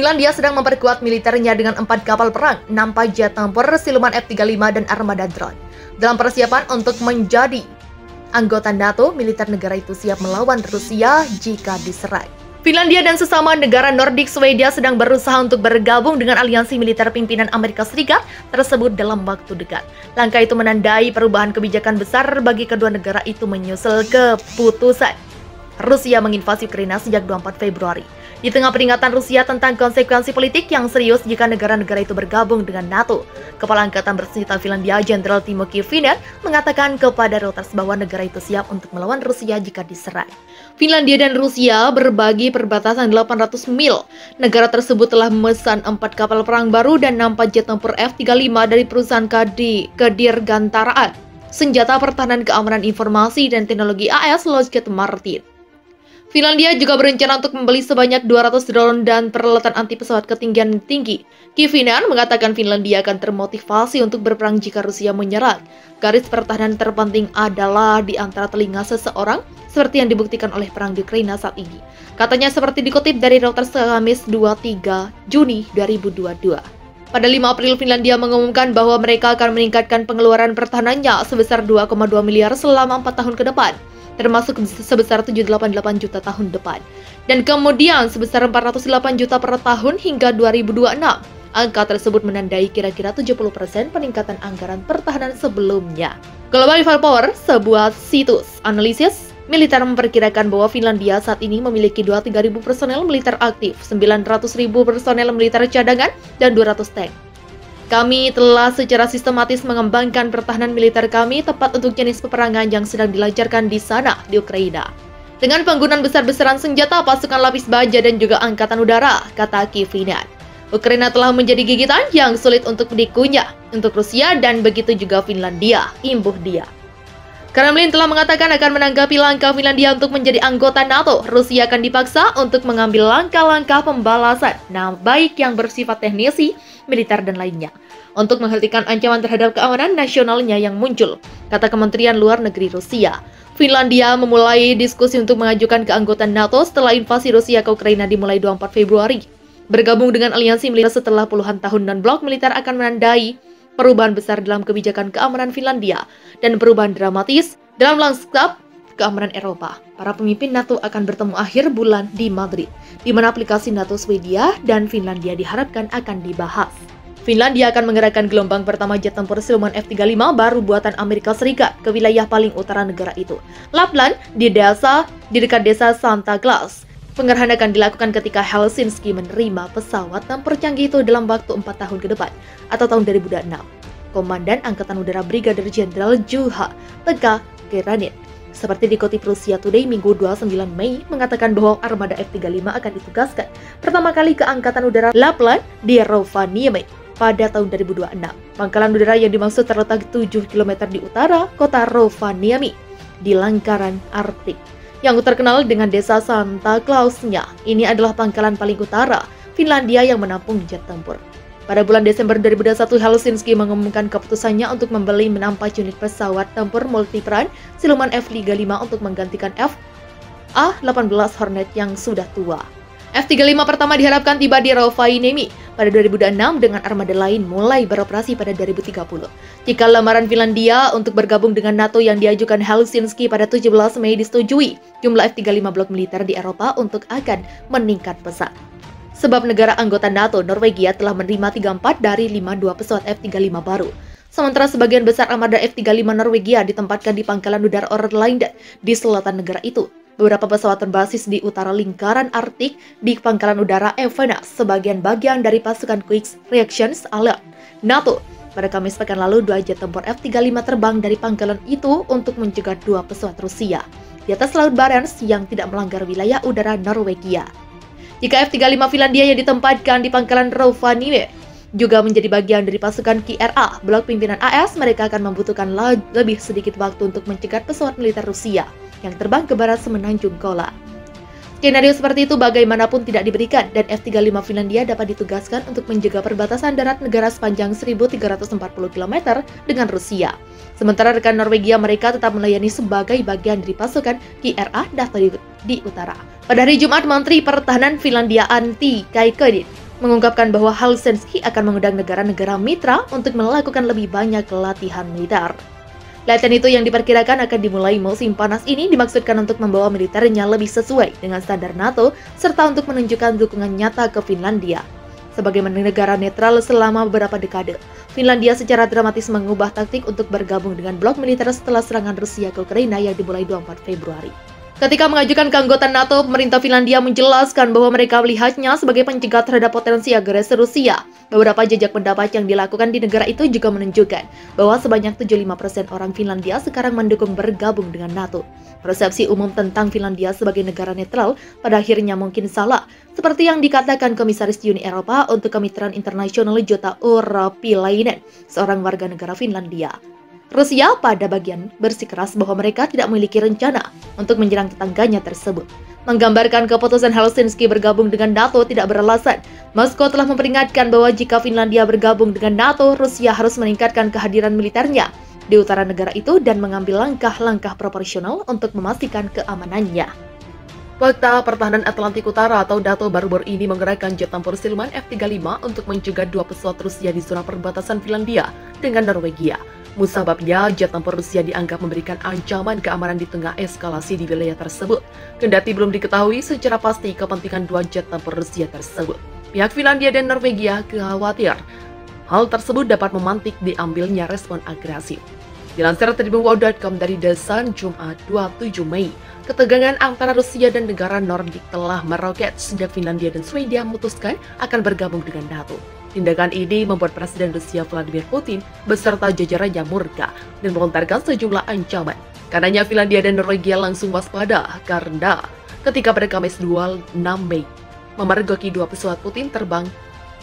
Finlandia sedang memperkuat militernya dengan 4 kapal perang, 6 jet tempur, siluman F-35 dan armada drone. Dalam persiapan untuk menjadi anggota NATO, militer negara itu siap melawan Rusia jika diserang. Finlandia dan sesama negara Nordik Swedia sedang berusaha untuk bergabung dengan aliansi militer pimpinan Amerika Serikat tersebut dalam waktu dekat. Langkah itu menandai perubahan kebijakan besar bagi kedua negara itu menyusul keputusan Rusia menginvasi Ukraina sejak 24 Februari. Di tengah peringatan Rusia tentang konsekuensi politik yang serius jika negara-negara itu bergabung dengan NATO, Kepala Angkatan Bersenjata Finlandia Jenderal Timo Kivinen mengatakan kepada Reuters bahwa negara itu siap untuk melawan Rusia jika diserang. Finlandia dan Rusia berbagi perbatasan 800 mil. Negara tersebut telah memesan 4 kapal perang baru dan 6 jet tempur F-35 dari perusahaan kedirgantaraan senjata pertahanan keamanan informasi dan teknologi AS Lockheed Martin. Finlandia juga berencana untuk membeli sebanyak 200 drone dan peralatan anti pesawat ketinggian tinggi. Kivinen mengatakan Finlandia akan termotivasi untuk berperang jika Rusia menyerang. Garis pertahanan terpenting adalah di antara telinga seseorang, seperti yang dibuktikan oleh perang di Ukraina saat ini. Katanya seperti dikutip dari Reuters Kamis 23 Juni 2022. Pada 5 April, Finlandia mengumumkan bahwa mereka akan meningkatkan pengeluaran pertahanannya sebesar 2,2 miliar selama 4 tahun ke depan, termasuk sebesar 788 juta tahun depan, dan kemudian sebesar 408 juta per tahun hingga 2026. Angka tersebut menandai kira-kira 70% peningkatan anggaran pertahanan sebelumnya. Global Firepower, sebuah situs analisis militer, memperkirakan bahwa Finlandia saat ini memiliki 23.000 personel militer aktif, 900.000 personel militer cadangan, dan 200 tank. Kami telah secara sistematis mengembangkan pertahanan militer kami tepat untuk jenis peperangan yang sedang dilancarkan di sana, di Ukraina. Dengan penggunaan besar-besaran senjata, pasukan lapis baja, dan juga angkatan udara, kata Kivinen. Ukraina telah menjadi gigitan yang sulit untuk dikunyah untuk Rusia dan begitu juga Finlandia, imbuh dia. Kremlin telah mengatakan akan menanggapi langkah Finlandia untuk menjadi anggota NATO. Rusia akan dipaksa untuk mengambil langkah-langkah pembalasan, baik yang bersifat teknisi, militer, dan lainnya, untuk menghentikan ancaman terhadap keamanan nasionalnya yang muncul, kata Kementerian Luar Negeri Rusia. Finlandia memulai diskusi untuk mengajukan keanggotaan NATO setelah invasi Rusia ke Ukraina dimulai 24 Februari. Bergabung dengan aliansi militer setelah puluhan tahun non-blok militer akan menandai perubahan besar dalam kebijakan keamanan Finlandia dan perubahan dramatis dalam lanskap keamanan Eropa. Para pemimpin NATO akan bertemu akhir bulan di Madrid, di mana aplikasi NATO Swedia dan Finlandia diharapkan akan dibahas. Finlandia akan menggerakkan gelombang pertama jet tempur siluman F-35 baru buatan Amerika Serikat ke wilayah paling utara negara itu, Lapland, di dekat desa Santa Claus. Pengerahan akan dilakukan ketika Helsinki menerima pesawat tempur canggih itu dalam waktu 4 tahun ke depan, atau tahun 2026. Komandan Angkatan Udara Brigadir Jenderal Juha Pekka Keranit, seperti dikutip Rusia Today Minggu 29 Mei, mengatakan bahwa armada F-35 akan ditugaskan pertama kali ke Angkatan Udara Lapland di Rovaniemi pada tahun 2026. Pangkalan udara yang dimaksud terletak 7 km di utara kota Rovaniemi, di lingkaran Arktik, yang terkenal dengan desa Santa Clausnya. Ini adalah pangkalan paling utara Finlandia yang menampung jet tempur. Pada bulan Desember 2021, Helsinki mengumumkan keputusannya untuk membeli 4 unit pesawat tempur multiperan siluman F-35 untuk menggantikan F/A-18 Hornet yang sudah tua. F-35 pertama diharapkan tiba di Rovaniemi pada 2026 dengan armada lain mulai beroperasi pada 2030. Jika lamaran Finlandia untuk bergabung dengan NATO yang diajukan Helsinki pada 17 Mei disetujui, jumlah F-35 blok militer di Eropa untuk akan meningkat pesat. Sebab negara anggota NATO, Norwegia telah menerima 34 dari 52 pesawat F-35 baru. Sementara sebagian besar armada F-35 Norwegia ditempatkan di pangkalan udara Orlando di selatan negara itu. Beberapa pesawat berbasis di utara lingkaran Arktik di pangkalan udara Evenes, sebagian bagian dari pasukan Quick Reactions Alert NATO. Pada Kamis pekan lalu, 2 jet tempur F-35 terbang dari pangkalan itu untuk mencegat 2 pesawat Rusia di atas Laut Barents yang tidak melanggar wilayah udara Norwegia. Jika F-35 Finlandia yang ditempatkan di pangkalan Rovaniemi juga menjadi bagian dari pasukan KRA, blok pimpinan AS, mereka akan membutuhkan lebih sedikit waktu untuk mencegat pesawat militer Rusia yang terbang ke barat semenanjung Kola. Skenario seperti itu bagaimanapun tidak diberikan, dan F-35 Finlandia dapat ditugaskan untuk menjaga perbatasan darat negara sepanjang 1.340 km dengan Rusia. Sementara rekan Norwegia mereka tetap melayani sebagai bagian dari pasukan KRA NATO di utara. Pada hari Jumat, Menteri Pertahanan Finlandia Antti Kaikkonen mengungkapkan bahwa Helsinki akan mengundang negara-negara mitra untuk melakukan lebih banyak latihan militer. Latihan itu yang diperkirakan akan dimulai musim panas ini dimaksudkan untuk membawa militernya lebih sesuai dengan standar NATO serta untuk menunjukkan dukungan nyata ke Finlandia. Sebagai negara netral selama beberapa dekade, Finlandia secara dramatis mengubah taktik untuk bergabung dengan blok militer setelah serangan Rusia ke Ukraina yang dimulai 24 Februari. Ketika mengajukan keanggotaan NATO, pemerintah Finlandia menjelaskan bahwa mereka melihatnya sebagai pencegat terhadap potensi agresi Rusia. Beberapa jejak pendapat yang dilakukan di negara itu juga menunjukkan bahwa sebanyak 75% orang Finlandia sekarang mendukung bergabung dengan NATO. Persepsi umum tentang Finlandia sebagai negara netral pada akhirnya mungkin salah, seperti yang dikatakan Komisaris Uni Eropa untuk Kemitraan Internasional Jutta Urpilainen, seorang warga negara Finlandia. Rusia pada bagian bersikeras bahwa mereka tidak memiliki rencana untuk menyerang tetangganya tersebut. Menggambarkan keputusan Helsinki bergabung dengan NATO tidak beralasan. Moskow telah memperingatkan bahwa jika Finlandia bergabung dengan NATO, Rusia harus meningkatkan kehadiran militernya di utara negara itu dan mengambil langkah-langkah proporsional untuk memastikan keamanannya. Fakta Pertahanan Atlantik Utara atau NATO baru-baru ini menggerakkan jet tempur siluman F-35 untuk mencegah 2 pesawat Rusia di zona perbatasan Finlandia dengan Norwegia. Musababnya, jet tempur Rusia dianggap memberikan ancaman keamanan di tengah eskalasi di wilayah tersebut. Kendati belum diketahui secara pasti kepentingan 2 jet tempur Rusia tersebut. Pihak Finlandia dan Norwegia khawatir hal tersebut dapat memantik diambilnya respon agresif. Dilansir tribunwow.com dari The Sun Jumat 27 Mei, ketegangan antara Rusia dan negara Nordik telah meroket sejak Finlandia dan Swedia memutuskan akan bergabung dengan NATO. Tindakan ini membuat Presiden Rusia Vladimir Putin beserta jajarannya murka dan melontarkan sejumlah ancaman. Karenanya Finlandia dan Norwegia langsung waspada karena ketika pada Kamis 26 Mei memergoki 2 pesawat Putin terbang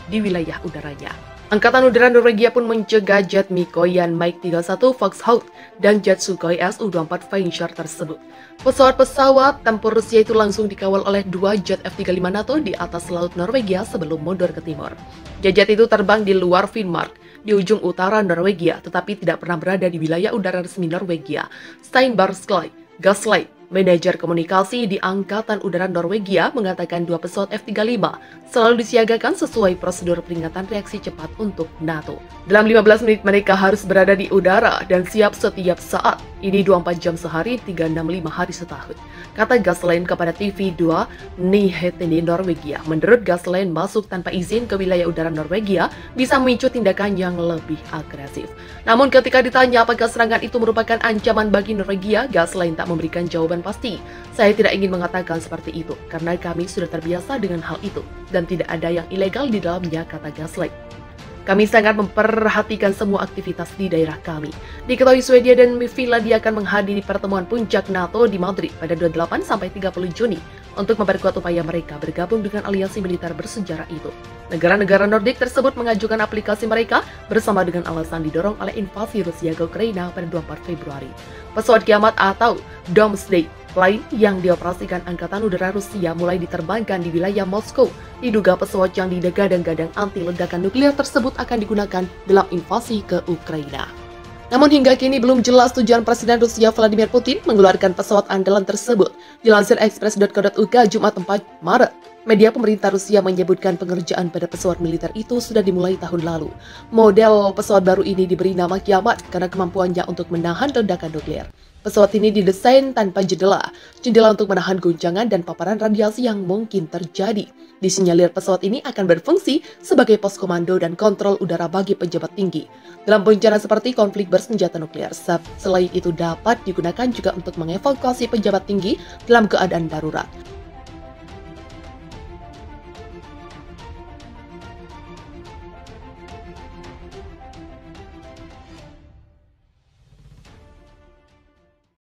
di wilayah udaranya. Angkatan Udara Norwegia pun mencegah jet Mikoyan MiG-31 Foxhound dan jet Sukhoi Su-24 Venture tersebut. Pesawat-pesawat tempur Rusia itu langsung dikawal oleh 2 jet F-35 NATO di atas laut Norwegia sebelum mundur ke timur. Jet-jet itu terbang di luar Finnmark, di ujung utara Norwegia, tetapi tidak pernah berada di wilayah udara resmi Norwegia. Steinberg Gaslight, manajer komunikasi di Angkatan Udara Norwegia, mengatakan 2 pesawat F-35 selalu disiagakan sesuai prosedur peringatan reaksi cepat untuk NATO. Dalam 15 menit mereka harus berada di udara dan siap setiap saat. Ini 24 jam sehari, 365 hari setahun, kata Gasland kepada TV2 Nyheter Norwegia. Menurut Gasland, masuk tanpa izin ke wilayah udara Norwegia bisa memicu tindakan yang lebih agresif. Namun ketika ditanya apakah serangan itu merupakan ancaman bagi Norwegia, Gasland tak memberikan jawaban pasti. Saya tidak ingin mengatakan seperti itu, karena kami sudah terbiasa dengan hal itu, dan tidak ada yang ilegal di dalamnya, kata Gasland. Kami sangat memperhatikan semua aktivitas di daerah kami. Diketahui Swedia dan Finlandia akan menghadiri pertemuan puncak NATO di Madrid pada 28-30 Juni untuk memperkuat upaya mereka bergabung dengan aliansi militer bersejarah itu. Negara-negara Nordik tersebut mengajukan aplikasi mereka bersama dengan alasan didorong oleh invasi Rusia ke Ukraina pada 24 Februari. Pesawat kiamat atau Doomsday lain yang dioperasikan Angkatan Udara Rusia mulai diterbangkan di wilayah Moskow. Diduga pesawat yang digadang-gadang anti ledakan nuklir tersebut akan digunakan dalam invasi ke Ukraina. Namun hingga kini belum jelas tujuan Presiden Rusia Vladimir Putin mengeluarkan pesawat andalan tersebut. Dilansir express.co.uk Jumat 4 Maret, media pemerintah Rusia menyebutkan pengerjaan pada pesawat militer itu sudah dimulai tahun lalu. Model pesawat baru ini diberi nama Kiamat karena kemampuannya untuk menahan ledakan nuklir. Pesawat ini didesain tanpa jendela untuk menahan guncangan dan paparan radiasi yang mungkin terjadi. Disinyalir pesawat ini akan berfungsi sebagai pos komando dan kontrol udara bagi pejabat tinggi dalam bencana seperti konflik bersenjata nuklir. Selain itu dapat digunakan juga untuk mengevakuasi pejabat tinggi dalam keadaan darurat.